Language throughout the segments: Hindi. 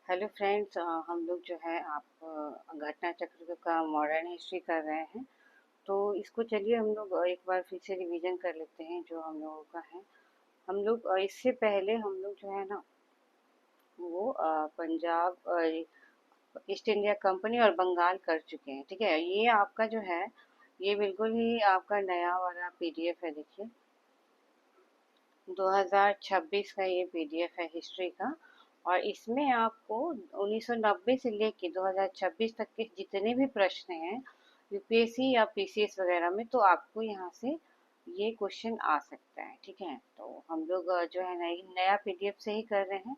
हेलो फ्रेंड्स, हम लोग जो है आप घटना चक्र का मॉडर्न हिस्ट्री कर रहे हैं। तो इसको चलिए हम लोग एक बार फिर से रिवीजन कर लेते हैं जो हम लोगों का है। हम लोग इससे पहले हम लोग जो है ना वो पंजाब ईस्ट इंडिया कंपनी और बंगाल कर चुके हैं। ठीक है, ये आपका जो है ये बिल्कुल ही आपका नया वाला पीडीएफ है। देखिए 2026 का ये पीडीएफ है हिस्ट्री का। और इसमें आपको 1990 से लेके 2026 तक के जितने भी प्रश्न हैं यूपीएससी या पीसीएस वगैरह में, तो आपको यहाँ से ये क्वेश्चन आ सकता है। ठीक है, तो हम लोग जो है नया पीडीएफ से ही कर रहे हैं।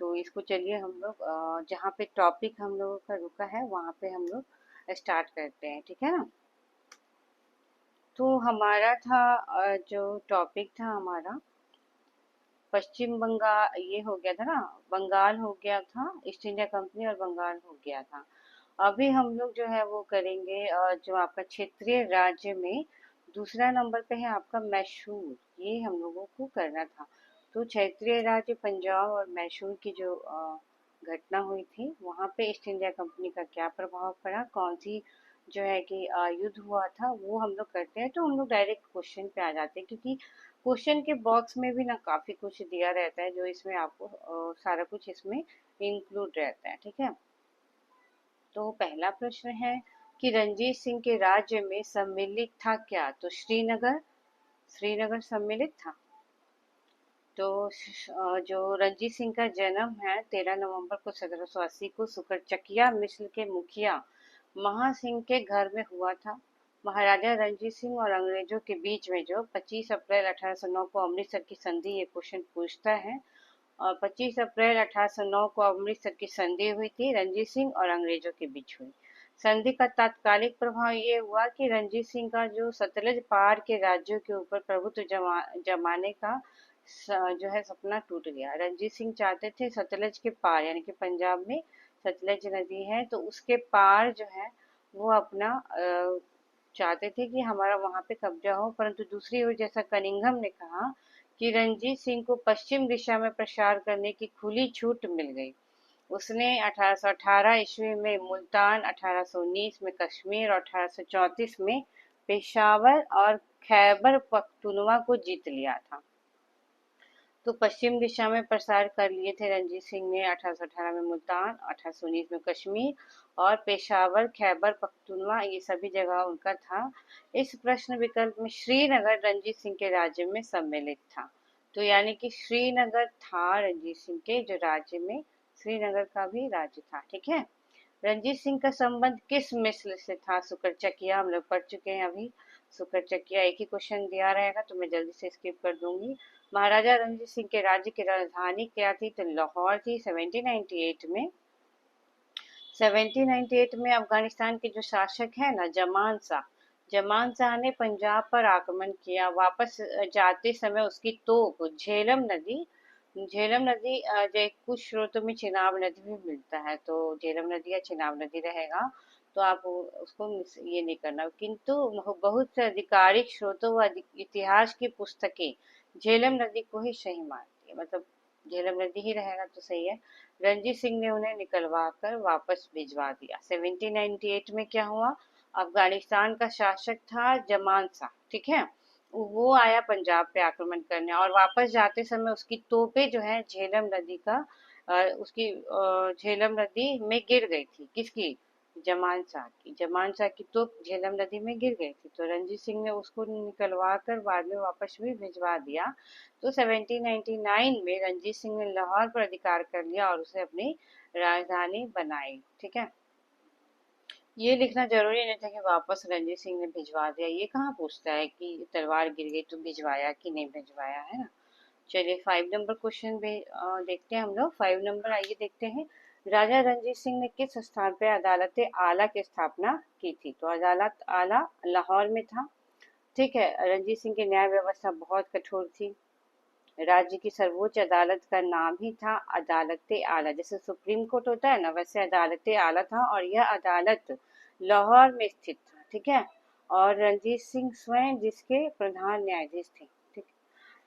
तो इसको चलिए हम लोग जहाँ पे टॉपिक हम लोगों का रुका है वहाँ पे हम लोग स्टार्ट करते हैं। ठीक है ना। तो हमारा था जो टॉपिक था हमारा पश्चिम बंगाल, ये हो गया था ना, बंगाल हो गया था, ईस्ट इंडिया कंपनी और बंगाल हो गया था। अभी हम लोग जो है वो करेंगे जो आपका क्षेत्रीय राज्य में दूसरा नंबर पे है आपका मैसूर। ये हम लोगों को करना था। तो क्षेत्रीय राज्य पंजाब और मैसूर की जो घटना हुई थी वहां पे ईस्ट इंडिया कंपनी का क्या प्रभाव पड़ा, कौन सी जो है कि युद्ध हुआ था, वो हम लोग करते हैं। तो हम लोग डायरेक्ट क्वेश्चन पे आ जाते हैं, क्योंकि क्वेश्चन के बॉक्स में भी ना काफी कुछ दिया रहता है जो इसमें आपको सारा कुछ इसमें इंक्लूड रहता है। ठीक है, तो पहला प्रश्न है कि रणजीत सिंह के राज्य में सम्मिलित था क्या? तो श्रीनगर, श्रीनगर सम्मिलित था। तो जो रणजीत सिंह का जन्म है 13 नवंबर को 1780 को सुकरचकिया मिस्र के मुखिया महासिंह के घर में हुआ था। महाराजा रणजीत सिंह और अंग्रेजों के बीच में जो 25 अप्रैल 1809 को अमृतसर की संधि, ये क्वेश्चन पूछता है। और 25 अप्रैल 1809 को अमृतसर की संधि हुई थी, रणजीत सिंह और अंग्रेजों के बीच हुई। संधि का तात्कालिक प्रभाव ये हुआ कि रणजीत सिंह का जो सतलज पार के राज्यों के ऊपर प्रभुत्व जमाने का जो है सपना टूट गया। रणजीत सिंह चाहते थे सतलज के पार, यानी कि पंजाब में सतलज नदी है तो उसके पार जो है वो अपना चाहते थे कि हमारा वहां पे कब्जा हो। परंतु दूसरी ओर जैसा कनिंघम ने कहा कि रणजीत सिंह को पश्चिम दिशा में प्रसार करने की खुली छूट मिल गई। उसने 1818 ईस्वी में मुल्तान, 1819 में कश्मीर और 1834 में पेशावर और खैबर पख्तूनवा को जीत लिया था। तो पश्चिम दिशा में प्रसार कर लिए थे रणजीत सिंह ने 1818 में मुल्तान, 1819 में कश्मीर और पेशावर, खैबर पख्तूनवा, ये सभी जगह उनका था। इस प्रश्न विकल्प में श्रीनगर रणजीत सिंह के राज्य में सम्मिलित था। तो यानी कि श्रीनगर था रणजीत सिंह के जो राज्य में, श्रीनगर का भी राज्य था। ठीक है, रणजीत सिंह का संबंध किस मिस्र से था? सुकरचकिया हम लोग पढ़ चुके हैं अभी। सुकरचकिया एक ही क्वेश्चन दिया रहेगा तो मैं जल्दी से स्किप कर दूंगी। महाराजा रणजीत सिंह के राज्य की राजधानी क्या थी? तो लाहौर थी। 1798 में, 1798 में अफगानिस्तान के जो शासक है ना जमान शाह, जमान शाह ने पंजाब पर आक्रमण किया। वापस जाते समय उसकी तोप झेलम नदी, झेलम नदी जो कुछ स्रोतों में चिनाब नदी भी मिलता है, तो झेलम नदी या चिनाब नदी रहेगा। तो आप उसको ये नहीं करना, किंतु बहुत से आधिकारिक स्रोतों व इतिहास की पुस्तकें झेलम नदी को ही सही मानती है, मतलब झेलम नदी ही रहेगा तो सही है। रणजीत सिंह ने उन्हें निकलवा कर वापस भिजवा दिया। 1798 में क्या हुआ? अफगानिस्तान का शासक था जमान शाह। ठीक है, वो आया पंजाब पे आक्रमण करने और वापस जाते समय उसकी तोपें जो है झेलम नदी का उसकी झेलम नदी में गिर गई थी। किसकी? जमान शाह की। जमान शाह की तोप झेलम नदी में गिर गई थी, तो रणजीत सिंह ने उसको निकलवा कर बाद में वापस भी भिजवा दिया। तो 1799 में रणजीत सिंह ने लाहौर पर अधिकार कर लिया और उसे अपनी राजधानी बनाई। ठीक है, ये लिखना जरूरी नहीं था कि वापस रणजीत सिंह ने भिजवा दिया। ये कहाँ पूछता है कि तलवार गिर गई तो भिजवाया कि नहीं भिजवाया, है ना। चलिए 5 नंबर क्वेश्चन भी देखते हैं हम लोग। 5 नंबर आइए देखते हैं। राजा रणजीत सिंह ने किस स्थान पर अदालत आला की स्थापना की थी? तो अदालत आला लाहौर में था। ठीक है, रणजीत सिंह की न्याय व्यवस्था बहुत कठोर थी। राज्य की सर्वोच्च अदालत का नाम ही था अदालत आला। जैसे सुप्रीम कोर्ट होता है ना, वैसे अदालत आला था और यह अदालत लाहौर में स्थित था। ठीक है, और रणजीत सिंह स्वयं जिसके प्रधान न्यायाधीश थे। ठीक,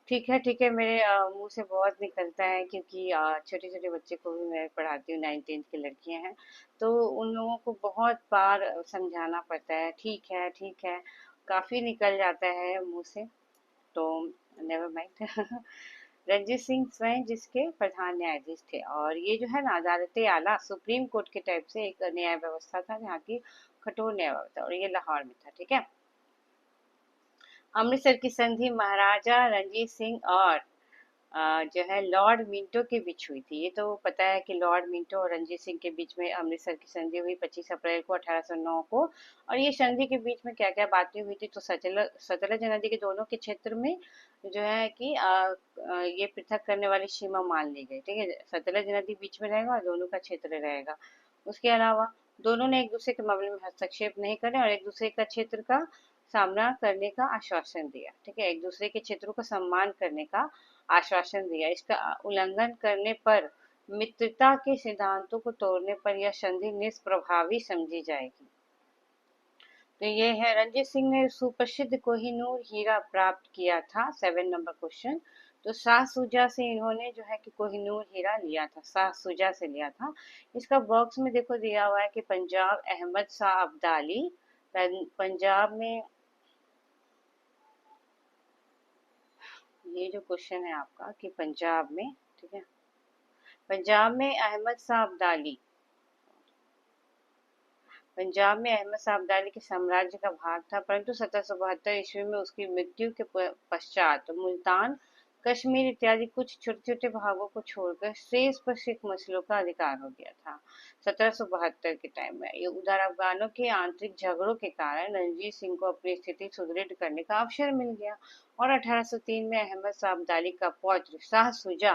ठीक है, मेरे मुंह से बहुत निकलता है, क्योंकि छोटे छोटे बच्चे को भी मैं पढ़ाती हूँ, 9th 10th की लड़कियां हैं। तो उन लोगों को बहुत बार समझाना पड़ता है, ठीक है ठीक है, काफी निकल जाता है मुंह से। तो नेवर माइंड। रंजीत सिंह स्वयं जिसके प्रधान न्यायाधीश थे, और ये जो है ना अदालत आला सुप्रीम कोर्ट के टाइप से एक न्याय व्यवस्था था, जहाँ की कठोर न्याय व्यवस्था, और ये लाहौर में था। ठीक है। अमृतसर की संधि महाराजा रणजीत सिंह और जो है लॉर्ड मिंटो के बीच हुई थी। ये तो पता है कि लॉर्ड मिंटो और रणजीत सिंह के बीच में अमृतसर की संधि हुई 25 अप्रैल को 1809 को। और ये संधि के बीच में क्या क्या बातें हुई थी, तो सतलज नदी के दोनों के क्षेत्र में जो है कि ये पृथक करने वाली सीमा मान ली गई। ठीक है, सतलज नदी बीच में रहेगा और दोनों का क्षेत्र रहेगा। उसके अलावा दोनों ने एक दूसरे के मामले में हस्तक्षेप नहीं करे और एक दूसरे का क्षेत्र का सामना करने का आश्वासन दिया। ठीक है, एक दूसरे के क्षेत्रों का सम्मान करने का आश्वासन दिया। इसका उल्लंघन करने पर, मित्रता के सिद्धांतों को तोड़ने पर यह संधि निष्प्रभावी समझी जाएगी। तो ये है, रणजीत सिंह ने सुप्रसिद्ध कोहिनूर हीरा प्राप्त किया था। 7 नंबर क्वेश्चन। तो शाह सुजा से इन्होंने जो है कि कोहिनूर हीरा लिया था, शाह सुजा से लिया था। इसका बॉक्स में देखो दिया हुआ है कि पंजाब अहमद शाह अब्दाली। पंजाब में, ये जो क्वेश्चन है आपका कि पंजाब में, ठीक है, पंजाब में अहमद शाह अब्दाली, पंजाब में अहमद शाह अब्दाली के साम्राज्य का भाग था, परंतु 1772 ईस्वी में उसकी मृत्यु के पश्चात मुल्तान, कश्मीर इत्यादि कुछ छोटे छोटे भागों को छोड़कर शेष पर सिख मसलों का अधिकार हो गया था 1772 के टाइम में। ये उधर अफगानों के आंतरिक झगड़ों के कारण रणजीत सिंह को अपनी स्थिति सुदृढ़ करने का अवसर मिल गया, और 1803 में अहमद शाह अब्दाली का पौत्र शाह सुजा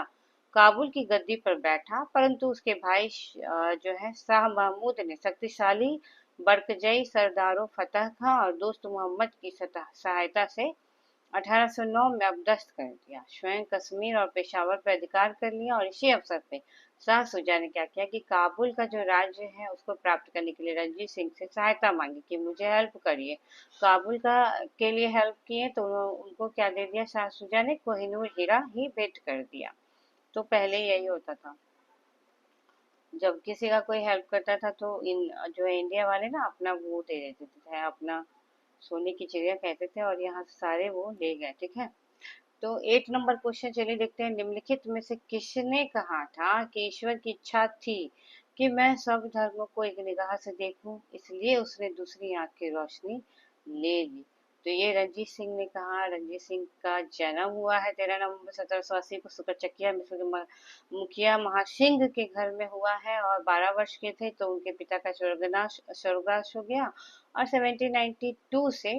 काबुल की गद्दी पर बैठा, परंतु उसके भाई जो है शाह महमूद ने शक्तिशाली बरकजई सरदारों फतह खां और दोस्त मोहम्मद की सहायता से 1809 में अपदस्थ कर दिया, स्वयं कश्मीर और पेशावर पर अधिकार कर लिया। और इसी अवसर पे शाह सुजा ने क्या किया कि काबुल का जो राज्य है उसको प्राप्त करने के लिए रणजीत सिंह से सहायता मांगी कि मुझे हेल्प करिए। काबुल का के लिए हेल्प किए तो उनको क्या दे दिया, शाह सुजा ने कोहिनूर हीरा ही भेंट कर दिया। तो पहले यही होता था, जब किसी का कोई हेल्प करता था तो इन जो है इंडिया वाले ना अपना वो दे देते थे, अपना सोने की चिड़िया कहते थे, और यहाँ से सारे वो ले गए। ठीक है। तो 8 नंबर क्वेश्चन चलिए देखते हैं। निम्नलिखित में से किसने कहा था कि ईश्वर की इच्छा थी कि मैं सब धर्मों को एक निगाह से देखूं, इसलिए उसने दूसरी आंख की रोशनी ले ली। तो ये रणजीत सिंह ने कहा। रणजीत सिंह का जन्म हुआ है 13 नवंबर 1780 को सुकरचकिया मिस्र के मुखिया महासिंह के घर में हुआ है, और 12 वर्ष के थे तो उनके पिता का स्वर्गवास हो गया। और 1792 से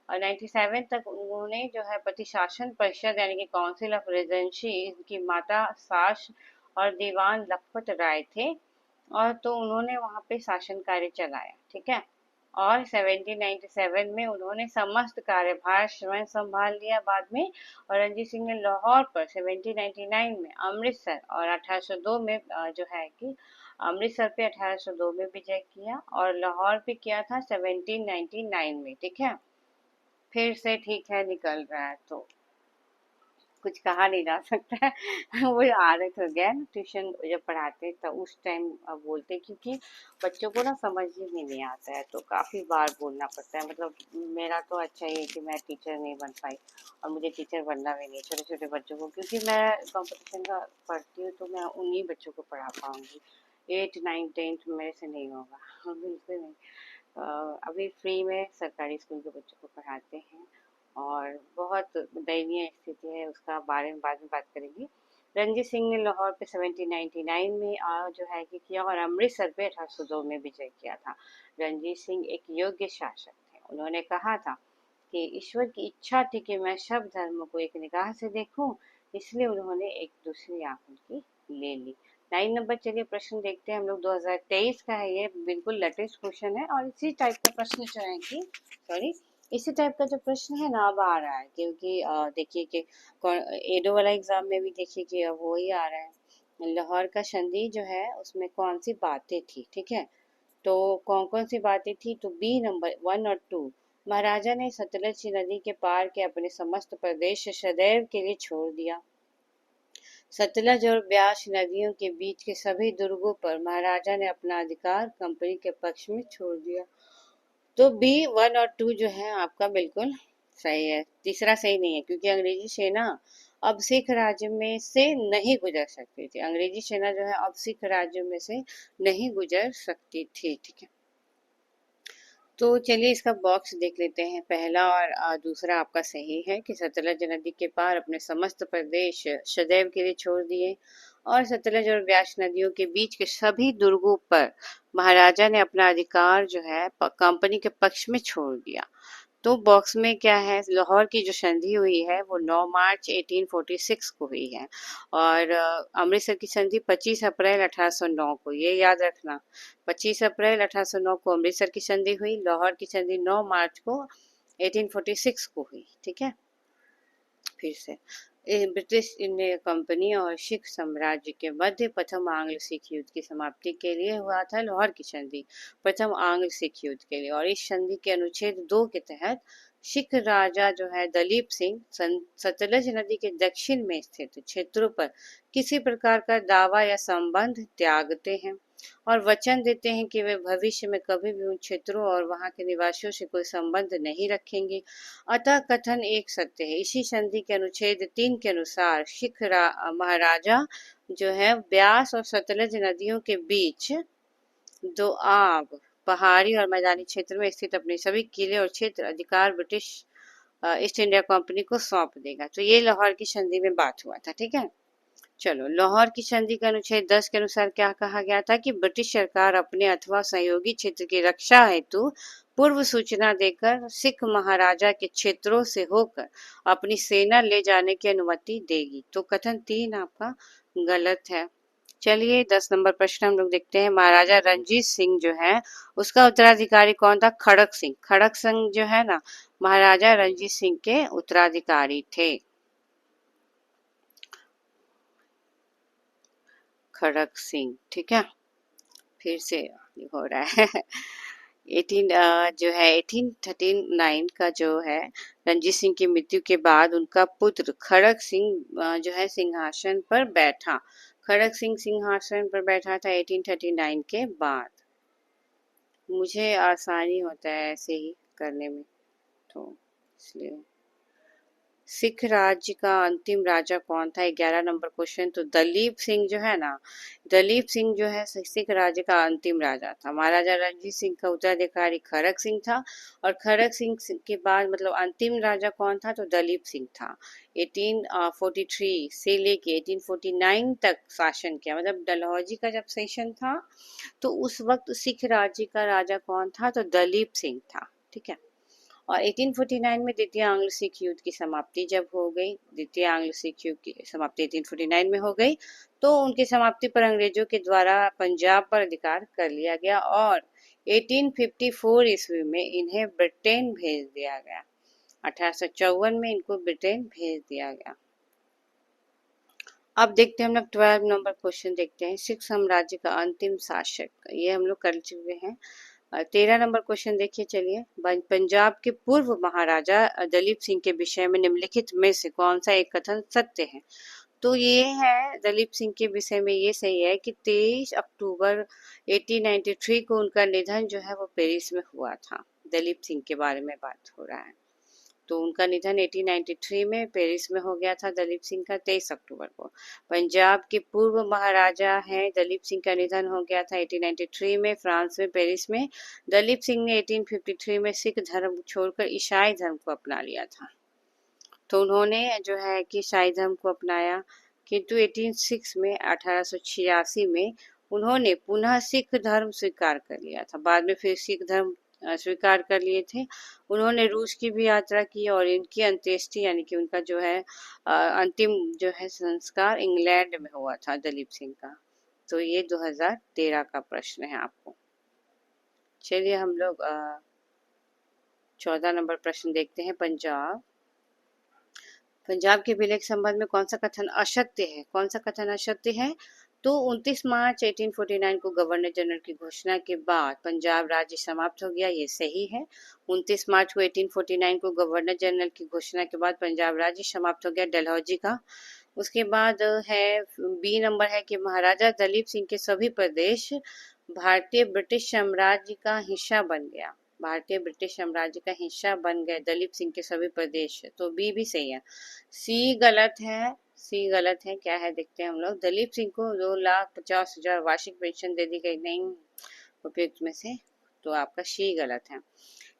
और 97 तक उन्होंने जो है प्रतिशासन परिषद यानी कि काउंसिल ऑफ रेजेंसी, इनकी माता सास और दीवान लखपत राय थे, और तो उन्होंने वहां पे शासन कार्य चलाया। ठीक है। और 1797 में उन्होंने समस्त कार्यभार स्वयं संभाल लिया बाद में। और रणजीत सिंह ने लाहौर पर 1799 में, अमृतसर और 1802 में जो है कि अमृतसर पे 1802 में विजय किया, और लाहौर पे किया था 1799 में। ठीक है। फिर से ठीक है निकल रहा है, तो कुछ कहा नहीं जा सकता है। वो आदत हो गया है ना, ट्यूशन जब पढ़ाते तो उस टाइम बोलते, क्योंकि बच्चों को ना समझ ही नहीं आता है, तो काफी बार बोलना पड़ता है। मतलब मेरा तो अच्छा ही है कि मैं टीचर नहीं बन पाई, और मुझे टीचर बनना भी नहीं छोटे छोटे बच्चों को, क्योंकि मैं कंपटीशन का पढ़ती हूँ तो मैं उन्हीं बच्चों को पढ़ा पाऊंगी। 8 9 10 मेरे से नहीं होगा। बिल्कुल नहीं। अभी फ्री में सरकारी स्कूल के बच्चों को पढ़ाते हैं, और बहुत दयनीय स्थिति है, उसका बारे में बाद में बात करेंगे। रणजीत सिंह ने लाहौर पे 1799 में जो है कि किया, और अमृतसर पे 1802 में विजय किया था। रणजीत सिंह एक योग्य शासक थे। उन्होंने कहा था कि ईश्वर की इच्छा थी कि मैं सब धर्मों को एक निगाह से देखूं, इसलिए उन्होंने एक दूसरी आंख उनकी ले ली। 9 नंबर चलिए प्रश्न देखते हैं हम लोग। 2023 का है ये, बिल्कुल लेटेस्ट क्वेश्चन है, और इसी टाइप का प्रश्न जो है कि सॉरी इसी टाइप का जो प्रश्न है ना अब आ रहा है, क्योंकि देखिए कि एडो वाला एग्जाम में भी देखिए कि अब वो ही आ रहा है। लाहौर का संधि जो है उसमें कौन सी बातें थी। ठीक है। तो कौन कौन सी बातें थी, तो बी नंबर 1 और 2, महाराजा ने सतलज नदी के पार के अपने समस्त प्रदेश सदैव के लिए छोड़ दिया। सतलज और ब्यास नदियों के बीच के सभी दुर्गों पर महाराजा ने अपना अधिकार कंपनी के पक्ष में छोड़ दिया। तो बी 1 और 2 जो है आपका बिल्कुल सही है। तीसरा सही नहीं है क्योंकि अंग्रेजी सेना अब सिख राज्य में से नहीं गुजर सकती थी। अंग्रेजी सेना जो है अब सिख राज्य में से नहीं गुजर सकती थी। ठीक है, तो चलिए इसका बॉक्स देख लेते हैं। पहला और दूसरा आपका सही है कि सतलज नदी के पार अपने समस्त प्रदेश सदैव के लिए छोड़ दिए और सतलज और ब्यास नदियों के बीच के सभी दुर्गों पर महाराजा ने अपना अधिकार जो है कंपनी के पक्ष में छोड़ दिया। तो बॉक्स में क्या है, लाहौर की जो संधि हुई है वो 9 मार्च 1846 को हुई है और अमृतसर की संधि 25 अप्रैल 1809 को, ये याद रखना। 25 अप्रैल 1809 को अमृतसर की संधि हुई, लाहौर की संधि 9 मार्च को 1846 को हुई। ठीक है, फिर से ब्रिटिश इंडिया कंपनी और सिख साम्राज्य के मध्य प्रथम आंग्ल सिख युद्ध की समाप्ति के लिए हुआ था लाहौर की संधि, प्रथम आंग्ल सिख युद्ध के लिए। और इस संधि के अनुच्छेद 2 के तहत सिख राजा जो है दलीप सिंह सतलज नदी के दक्षिण में स्थित क्षेत्रों पर किसी प्रकार का दावा या संबंध त्यागते हैं और वचन देते हैं कि वे भविष्य में कभी भी उन क्षेत्रों और वहां के निवासियों से कोई संबंध नहीं रखेंगे। अतः कथन एक सत्य है। इसी संधि के अनुच्छेद 3 के अनुसार सिख महाराजा जो है ब्यास और सतलज नदियों के बीच दोआब पहाड़ी और मैदानी क्षेत्र में स्थित अपने सभी किले और क्षेत्र अधिकार ब्रिटिश ईस्ट इंडिया कंपनी को सौंप देगा। तो ये लाहौर की संधि में बात हुआ था। ठीक है, चलो लाहौर की संधि के अनुच्छेद 10 के अनुसार क्या कहा गया था कि ब्रिटिश सरकार अपने अथवा सहयोगी क्षेत्र की रक्षा हेतु पूर्व सूचना देकर सिख महाराजा के क्षेत्रों से होकर अपनी सेना ले जाने की अनुमति देगी। तो कथन 3 आपका गलत है। चलिए 10 नंबर प्रश्न हम लोग देखते हैं। महाराजा रणजीत सिंह जो है उसका उत्तराधिकारी कौन था? खड़क सिंह। खड़क सिंह जो है ना महाराजा रणजीत सिंह के उत्तराधिकारी थे। खड़क सिंह, ठीक है, फिर से हो रहा है 1839 का जो है रणजीत सिंह की मृत्यु के बाद उनका पुत्र खड़क सिंह जो है सिंहासन पर बैठा। खड़क सिंह सिंहासन पर बैठा था 1839 के बाद। मुझे आसानी होता है ऐसे ही करने में, तो इसलिए सिख राज्य का अंतिम राजा कौन था? 11 नंबर क्वेश्चन। तो दलीप सिंह जो है ना, दलीप सिंह जो है सिख राज्य का अंतिम राजा था। महाराजा रणजीत सिंह का उत्तराधिकारी खड़क सिंह था और खड़क सिंह के बाद मतलब अंतिम राजा कौन था? तो दलीप सिंह था। 1843 से लेके 1849 तक शासन किया। मतलब डलहौजी का जब सेशन था तो उस वक्त सिख राज्य का राजा कौन था? तो दलीप सिंह था। ठीक है, और 1849 में द्वितीय आंग्ल सिख युद्ध की समाप्ति जब हो गई, द्वितीय आंग्ल सिख युद्ध की समाप्ति 1849 में हो गई, तो उनकी समाप्ति पर अंग्रेजों के द्वारा पंजाब पर अधिकार कर लिया गया और 1854 ईस्वी में इन्हें ब्रिटेन भेज दिया गया। 1854 में इनको ब्रिटेन भेज दिया गया। अब देखते हैं हम लोग 12 नंबर क्वेश्चन देखते हैं। सिख साम्राज्य का अंतिम शासक, ये हम लोग कर चुके हैं। 13 नंबर क्वेश्चन देखिए। चलिए, पंजाब के पूर्व महाराजा दलीप सिंह के विषय में निम्नलिखित में से कौन सा एक कथन सत्य है? तो ये है दलीप सिंह के विषय में ये सही है कि 23 अक्टूबर 1893 को उनका निधन जो है वो पेरिस में हुआ था। दलीप सिंह के बारे में बात हो रहा है। तो उनका निधन 1893 में पेरिस में हो गया था दलीप सिंह का 23 अक्टूबर को। पंजाब के पूर्व महाराजा हैं दलीप सिंह का निधन हो गया था 1893 में फ्रांस में पेरिस में। दलीप सिंह ने 1853 में सिख धर्म छोड़कर ईसाई धर्म को अपना लिया था। तो उन्होंने जो है कि ईसाई धर्म को अपनाया, किंतु 1806 में 1886 में उन्होंने पुनः सिख धर्म स्वीकार कर लिया था। बाद में फिर सिख धर्म स्वीकार कर लिए थे। उन्होंने रूस की भी यात्रा की और इनकी अंत्येष्टि यानी कि उनका जो है अंतिम जो है संस्कार इंग्लैंड में हुआ था दलीप सिंह का। तो ये 2013 का प्रश्न है आपको। चलिए हम लोग 14 नंबर प्रश्न देखते हैं। पंजाब के विलय के संबंध में कौन सा कथन असत्य है? कौन सा कथन असत्य है? तो 29 मार्च 1849 को गवर्नर जनरल की घोषणा के बाद पंजाब राज्य समाप्त हो गया, ये सही है। 29 मार्च को 1849 को गवर्नर जनरल की घोषणा के बाद पंजाब राज्य समाप्त हो गया डलहौजी का। उसके बाद है बी नंबर है कि महाराजा दलीप सिंह के सभी प्रदेश भारतीय ब्रिटिश साम्राज्य का हिस्सा बन गया। भारतीय ब्रिटिश साम्राज्य का हिस्सा बन गए दलीप सिंह के सभी प्रदेश, तो बी भी सही है। सी गलत है, सी गलत है। क्या है देखते हैं हम लोग। दलीप सिंह को 2,50,000 वार्षिक पेंशन दे दी गई नहीं उपयुक्त में से, तो आपका सी गलत है।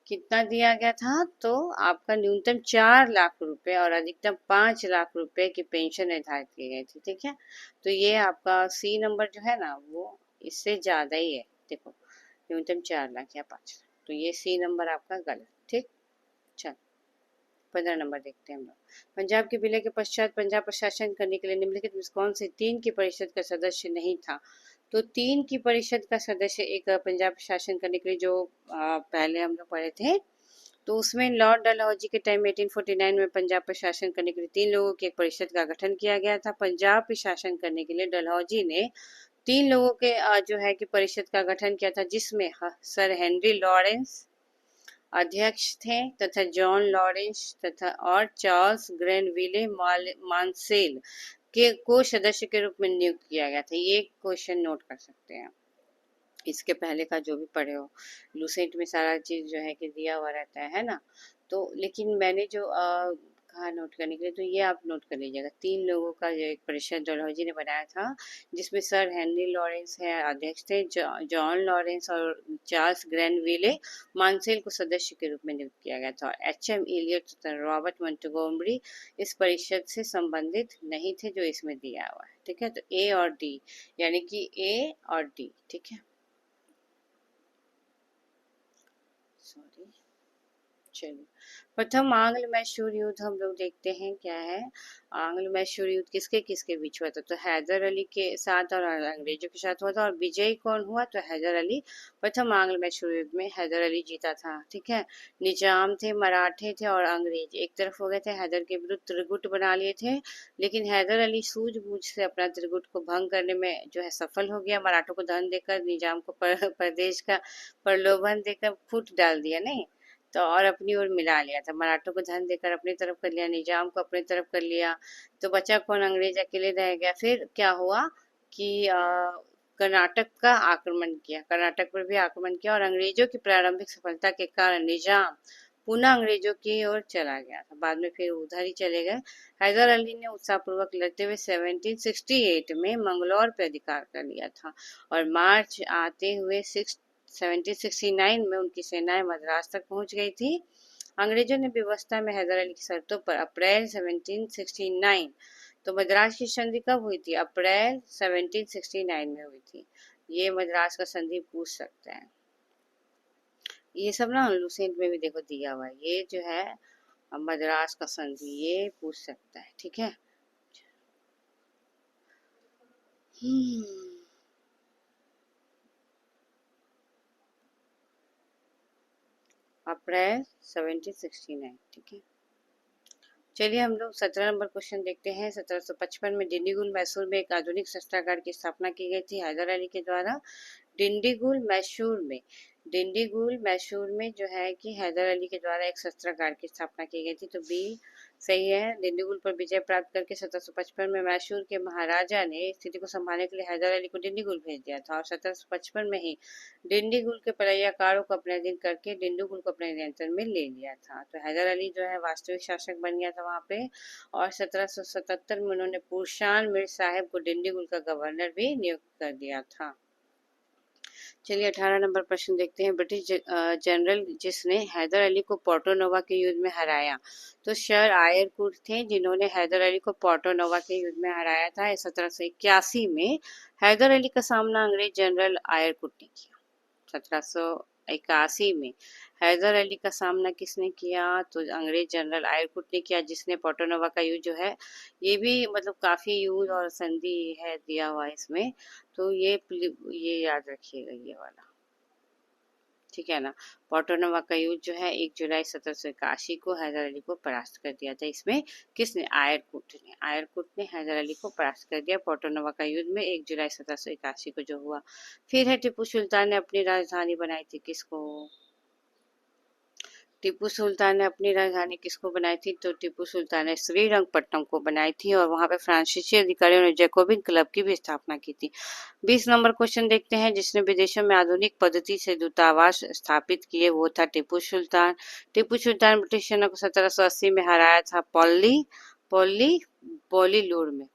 कितना दिया गया था, तो आपका न्यूनतम 4 लाख रुपए और अधिकतम 5 लाख रुपए की पेंशन निर्धारित की गई थी, ठीक है। तो ये आपका सी नंबर जो है ना, वो इससे ज्यादा ही है। देखो, न्यूनतम 4 लाख या 5 लाख, तो ये सी नंबर आपका गलत, ठीक। चल 15 नंबर देखते हैं हम लोग। पंजाब के विलय के पश्चात पंजाब पर शासन करने के लिए निम्नलिखित में कौन से 3 की परिषद का सदस्य नहीं था। तो 3 की परिषद का सदस्य एक पंजाब पर शासन करने के लिए जो पहले हम लोग पढ़े थे, तो उसमें लॉर्ड डलहौजी के टाइम 1849 में पंजाब पर शासन करने के लिए 3 लोगों की एक परिषद का गठन किया गया था। पंजाब पर शासन करने के लिए डलहौजी ने 3 लोगों के जो है कि परिषद का गठन किया था, जिसमें सर हेनरी लॉरेंस अध्यक्ष थे तथा जॉन लॉरेंस तथा और चार्ल्स ग्रेनविले मानसेल के को सदस्य के रूप में नियुक्त किया गया था। ये क्वेश्चन नोट कर सकते हैं, इसके पहले का जो भी पढ़े हो। लूसेंट में सारा चीज जो है कि दिया हुआ रहता है ना। तो लेकिन मैंने जो कहा नोट करने के लिए, तो ये आप नोट कर लीजिएगा। 3 लोगों का जो एक परिषद डलहौजी ने बनाया था, जिसमें सर हेनरी लॉरेंस है अध्यक्ष थे, जॉन लॉरेंस और चार्ल्स ग्रेनविले मानसेल को सदस्य के रूप में नियुक्त किया गया था। और एच.एम. इलियट तथा रॉबर्ट मोंटगोमरी इस परिषद से संबंधित नहीं थे, जो इसमें दिया हुआ है, ठीक है। तो ए और डी, यानी कि ए और डी, ठीक है। सॉरी, चलिए प्रथम आंग्ल मैसूर युद्ध हम लोग देखते हैं क्या है। आंग्ल मैसूर युद्ध किसके किसके बीच हुआ था, तो हैदर अली के साथ और अंग्रेजों के साथ हुआ था। और विजयी कौन हुआ, तो हैदर अली। प्रथम आंग्ल मैसूर युद्ध में हैदर अली जीता था, ठीक है। निजाम थे, मराठे थे और अंग्रेज एक तरफ हो गए थे। हैदर के विरुद्ध त्रिगुट बना लिए थे, लेकिन हैदर अली सूझबूझ से अपना त्रिगुट को भंग करने में जो है सफल हो गया। मराठों को धन देकर, निजाम को प्रदेश का प्रलोभन देकर फूट डाल दिया, नहीं तो, और अपनी ओर मिला लिया था। मराठों को धन देकर अपनी तरफ कर लिया, निजाम को अपनी तरफ कर लिया, तो बचा कौन, अंग्रेज अकेले रह गया। फिर क्या हुआ कि कर्नाटक का आक्रमण किया, कर्नाटक पर भी आक्रमण किया, और अंग्रेजों की प्रारंभिक सफलता के कारण निजाम पुनः अंग्रेजों की ओर चला गया था। बाद में फिर उधर ही चले गए। हैदर अली ने उत्साहपूर्वक लड़ते हुए 1768 में मंगलौर पर अधिकार कर लिया था, और मार्च आते हुए 1769 में उनकी सेनाएं मद्रास तक पहुंच गई थी। अंग्रेजों ने व्यवस्था में हैदर अली की शर्तों पर अप्रैल 1769, तो मद्रास की संधि कब हुई थी, अप्रैल 1769 में हुई थी। ये मद्रास का संधि पूछ सकते हैं। ये सब ना लुसेंट में भी देखो दिया हुआ है, ये जो है मद्रास का संधि, ये पूछ सकता है, ठीक है। अप्रैल 1769, ठीक है। चलिए हम लोग 17 नंबर क्वेश्चन देखते हैं। 1755 में डिंडीगुल मैसूर में एक आधुनिक शस्त्रागार की स्थापना की गई थी हैदर अली के द्वारा। डिंडीगुल मैसूर में, डिंडीगुल मैसूर में जो है कि हैदर अली के द्वारा एक शस्त्रागार की स्थापना की गई थी, तो बी सही है। डिंडीगुल पर विजय प्राप्त करके 1755 में मैसूर के महाराजा ने स्थिति को संभालने के लिए हैदर अली को डिंडीगुल भेज दिया था, और 1755 में ही डिंडीगुल के पलैयाकारों को अपने अधीन करके डिंडीगुल को अपने नियंत्रण में ले लिया था। तो हैदर अली जो है वास्तविक शासक बन गया था वहाँ पे। और 1777 में उन्होंने पुरशान मीर साहब को डिंडीगुल का गवर्नर भी नियुक्त कर दिया था। चलिए 18 नंबर प्रश्न देखते हैं। ब्रिटिश जनरल जिसने हैदर अली को पोर्टो नोवा के युद्ध में हराया, तो सर आयरकुट थे जिन्होंने हैदर अली को पोर्टो नोवा के युद्ध में हराया था 1781 में। हैदर अली का सामना अंग्रेज जनरल आयरकुट ने किया। 1781 में हैदर अली का सामना किसने किया, तो अंग्रेज जनरल आयरकुट ने किया, जिसने पोर्टो नोवा का युद्ध जो है, ये भी मतलब काफी युद्ध और संधि है दिया हुआ इसमें, तो ये याद रखिएगा ये वाला, ठीक है ना। पोर्टोनोवा का युद्ध जो है 1 जुलाई 1781 को हैदर अली को परास्त कर दिया था। इसमें किसने? आयरकुट ने हैदर अली को परास्त कर दिया पोर्टोनोवा का युद्ध में 1 जुलाई 1781 को जो हुआ। फिर है टीपू सुल्तान ने अपनी राजधानी बनाई थी किसको? टीपू सुल्तान ने अपनी राजधानी किसको बनाई थी? तो टीपू सुल्तान ने श्रीरंगपट्टनम को बनाई थी और वहां पे फ्रांसीसी अधिकारियों ने जैकोबिन क्लब की भी स्थापना की थी। 20 नंबर क्वेश्चन देखते हैं। जिसने विदेशों में आधुनिक पद्धति से दूतावास स्थापित किए वो था टीपू सुल्तान। टीपू सुल्तान ब्रिटिश सेना को 1780 में हराया था पौली पॉलीलूर में,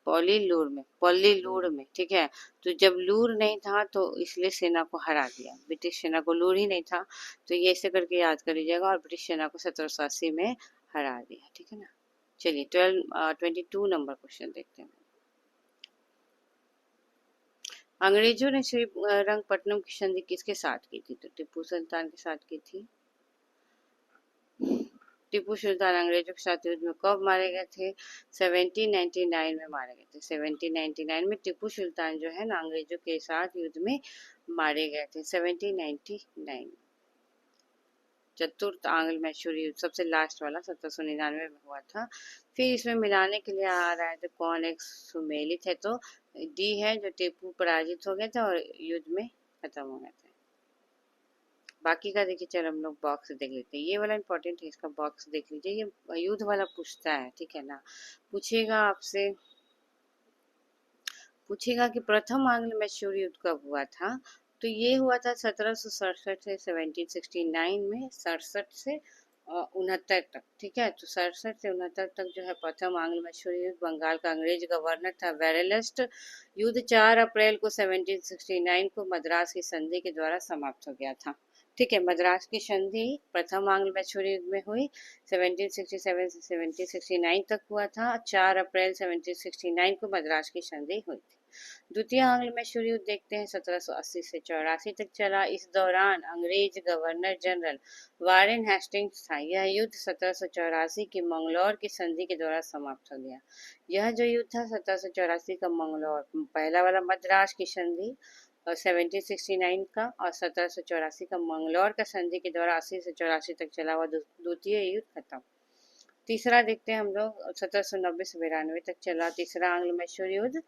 ठीक है। तो जब लूर नहीं था तो इसलिए सेना को हरा दिया, ब्रिटिश सेना को लूर ही नहीं था, तो ये ऐसे करके याद कर लीजिएगा। और ब्रिटिश सेना को 1780 में हरा दिया, ठीक है ना। चलिए 22 नंबर क्वेश्चन देखते हैं। अंग्रेजों ने श्रीरंगपट्टनम की संधि किसके साथ की थी? तो टीपू सुल्तान के साथ की थी। टीपू सुल्तान अंग्रेजों के साथ युद्ध में कब मारे गए थे? 1799 में मारे गए थे। 1799 में टीपू सुल्तान जो है ना अंग्रेजों के साथ युद्ध में मारे गए थे। 1799 चतुर्थ आंग्ल मैसूर युद्ध सबसे लास्ट वाला 1799 में हुआ था। फिर इसमें मिलाने के लिए आ रहा है तो कौन एक सुमेलित है? तो डी है, जो टीपू पराजित हो गए थे और युद्ध में खत्म हो गए थे। बाकी का देखिए, चलो हम लोग बॉक्स देख लेते हैं। ये वाला इंपॉर्टेंट है, इसका बॉक्स देख लीजिए। ये युद्ध वाला पूछता है, ठीक है ना। पूछेगा आपसे, पूछेगा कि प्रथम आंग्ल मैसूर युद्ध कब हुआ था? तो ये हुआ था 1767 से 1769 में, 67 से 69 तक, ठीक है। तो 67 से 69 तक जो है प्रथम आंग्ल मैसूर युद्ध। बंगाल का अंग्रेज गवर्नर था वेरेलस्ट। युद्ध 4 अप्रैल को 1769 को मद्रास की संधि के द्वारा समाप्त हो गया था, ठीक है। मद्रास की संधि प्रथम आंग्ल मैसूर युद्ध में हुई, 1767 से 1769 तक हुआ था। 4 अप्रैल 1769 को मद्रास की संधि हुई थी। द्वितीय आंग्ल मैसूर युद्ध देखते हैं, 1780 से 84 तक चला। इस दौरान अंग्रेज गवर्नर जनरल वारेन हेस्टिंग्स था। यह युद्ध 1784 की मंगलौर की संधि के द्वारा समाप्त हो गया। यह जो युद्ध था 1784 का मंगलौर, पहला वाला मद्रास की संधि और 1769 का, और 1784 का मंगलौर का संधि के द्वारा 80 से 84 तक चला हुआ द्वितीय युद्ध खत्म। तीसरा देखते हैं हम लोग, 1790 से 92 तक चला तीसरा आंग्ल मैसूर युद्ध,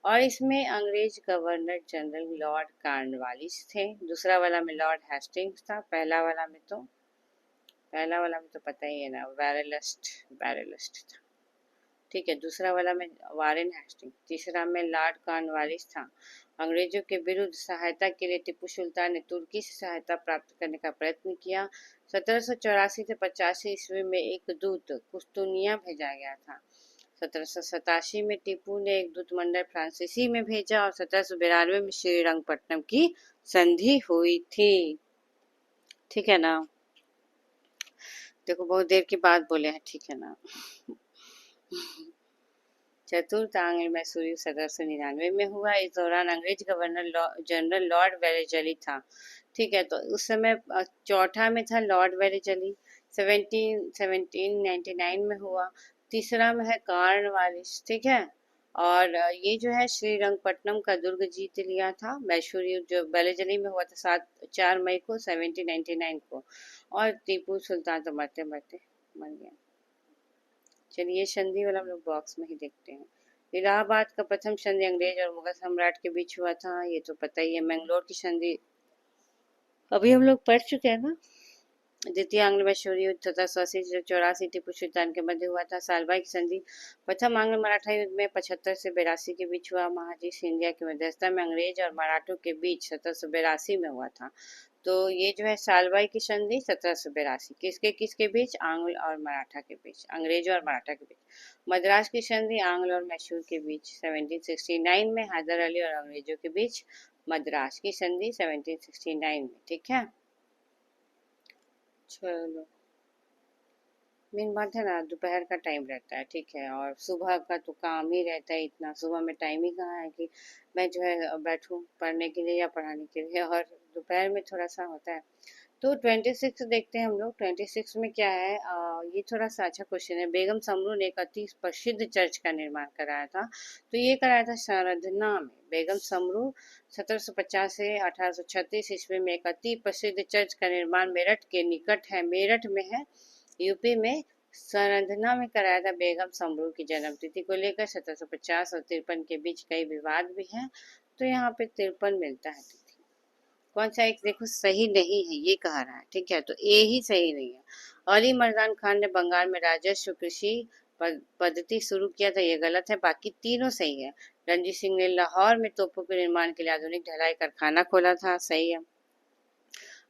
और इसमें अंग्रेज गवर्नर जनरल लॉर्ड कॉर्नवालिस थे। दूसरा वाला में लॉर्ड हेस्टिंग्स था। पहला वाला में तो पता ही है ना, बैरेलस्ट था, ठीक है। दूसरा वाला में वारेन हेस्टिंग। तीसरा में लॉर्ड कॉर्नवालिस था। अंग्रेजों के विरुद्ध सहायता के लिए टीपू सुल्तान ने तुर्की से सहायता प्राप्त करने का प्रयत्न किया। 1784 से 85 ईस्वी में एक दूत कुस्तुनिया भेजा गया था। 1787 में टीपू ने एक दूत मंडल फ्रांसीसी में भेजा और 1792 में श्रीरंगपट्टनम की संधि हुई थी, ठीक है ना। देखो बहुत देर की बात बोले हैं, ठीक है ना। चतुर्थ आंग्ल मैसूर युद्ध 1799 में हुआ। इस दौरान अंग्रेज गवर्नर जनरल लॉर्ड वेलेजली था, ठीक है। तो उस समय चौथा में था लॉर्ड वेलेजली। 1799 में हुआ। तीसरा में है कॉर्नवालिस, ठीक है। और ये जो है श्रीरंगपट्टनम का दुर्ग जीत लिया था। मैसूर युद्ध जो वेलेजली में हुआ था 4 मई को 1799 को, और टीपू सुल्तान तो मरते मरते मर गया। चलिए संधि वाला हम लोग बॉक्स में ही देखते हैं। इलाहाबाद का प्रथम संधि अंग्रेज और मुगल सम्राट के बीच हुआ था, ये तो पता ही है। मैंगलोर की संधि अभी हम लोग पढ़ चुके हैं ना। द्वितीय आंग्ल मैसूर युद्ध 1780 से 84 टीपू सुल्तान के मध्य हुआ था। सालबाई की संधि प्रथम आंग्ल मराठा युद्ध में 75 से 82 के बीच हुआ। महाजी सिंधिया की मध्यस्थता में अंग्रेज और मराठों के बीच 1782 में हुआ था। तो ये जो है सालबाई की संधि 1782 किसके किसके बीच? आंग्ल और मराठा के बीच, अंग्रेज और मराठा के बीच। मद्रास की संधि आंग्ल और मैसूर के बीच 1769 में, हैदर अली और अंग्रेजों के बीच मद्रास की संधि 1769 में, ठीक है। चलो मेन बात है ना, दोपहर का टाइम रहता है, ठीक है। और सुबह का तो काम ही रहता है, इतना सुबह में टाइम ही कहाँ है कि मैं जो है बैठूं पढ़ने के लिए या पढ़ाने के लिए, और दोपहर में थोड़ा सा होता है। तो 26 देखते हैं हम लोग। 26 में क्या है, ये थोड़ा सा अच्छा क्वेश्चन है। बेगम समरू ने एक अति प्रसिद्ध चर्च का निर्माण कराया था। तो ये कराया था सारनाथ में। बेगम समरू 1750 से 1836 ईस्वी में एक अति प्रसिद्ध चर्च का निर्माण मेरठ के निकट है, मेरठ में है, यूपी में सारनाथ में कराया था। बेगम समरू की जन्म तिथि को लेकर 1750 और 53 के बीच कई विवाद भी हैं, तो यहाँ पे 53 मिलता है। कौन सा एक देखो सही नहीं है, ये कह रहा है, ठीक है, तो ए ही सही नहीं है। अली मर्दान खान ने बंगाल में राजस्व कृषि पद्धति शुरू किया था, ये गलत है। बाकी तीनों सही है। रणजीत सिंह ने लाहौर में तोपों के निर्माण के लिए आधुनिक ढलाई कारखाना खोला था, सही है।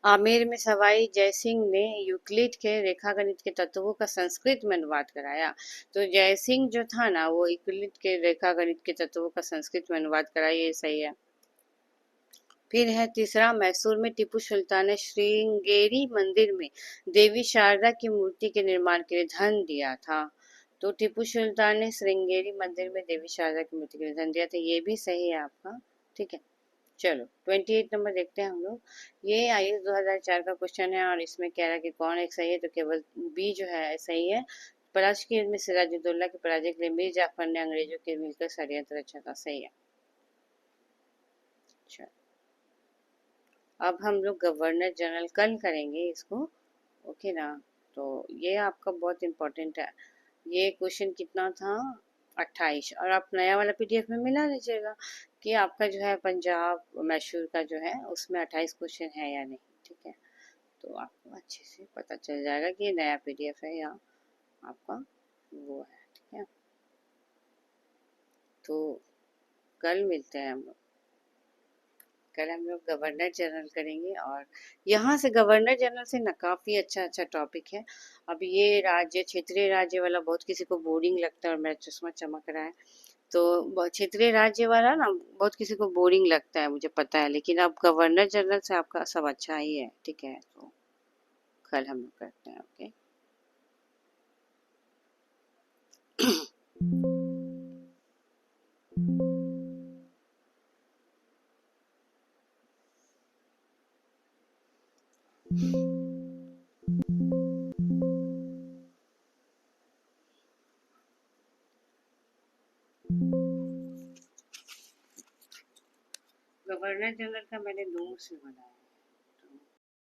आमेर में सवाई जयसिंह ने यूक्लिड के रेखागणित के तत्वों का संस्कृत में अनुवाद कराया। तो जयसिंह जो था ना, वो यूक्लिड के रेखागणित के तत्वों का संस्कृत में अनुवाद कराया, ये सही है। फिर है तीसरा, मैसूर में टीपू सुल्तान ने श्रृंगेरी मंदिर में देवी शारदा की मूर्ति के निर्माण के लिए धन दिया था। तो टीपू सुल्तान ने श्रृंगेरी मंदिर में देवी शारदा की मूर्ति के लिए धन दिया था, ये भी सही है आपका, ठीक है। चलो 28 नंबर देखते हैं हम लोग। ये आईएएस 2004 का क्वेश्चन है और इसमें कह रहा है कि कौन एक सही है, तो केवल बी जो है सही है। पलाश की युद्ध में सिराजुद्दौला के पराजय के लिए मीर जाफर ने अंग्रेजों के मिलकर षड्यंत्र रचा था, सही है। चलो अब हम लोग गवर्नर जनरल कल करेंगे इसको, ओके ना। तो ये आपका बहुत इम्पोर्टेंट है। ये क्वेश्चन कितना था, 28, और आप नया वाला पीडीएफ में मिला लीजिएगा कि आपका जो है पंजाब मैसूर का जो है उसमें 28 क्वेश्चन है या नहीं, ठीक है। तो आपको अच्छे से पता चल जाएगा कि ये नया पीडीएफ है या आपका वो है, ठीक है। तो कल मिलते हैं हम लोग। कल हम लोग गवर्नर जनरल करेंगे और यहाँ से गवर्नर जनरल से ना काफ़ी अच्छा अच्छा टॉपिक है। अब ये राज्य क्षेत्रीय राज्य वाला बहुत किसी को बोरिंग लगता है, और मेरा चश्मा चमक रहा है, तो क्षेत्रीय राज्य वाला ना बहुत किसी को बोरिंग लगता है, मुझे पता है, लेकिन अब गवर्नर जनरल से आपका सब अच्छा ही है, ठीक है। तो कल हम लोग करते हैं, ओके। गवर्नर जनरल का मैंने नोट्स में बनाया।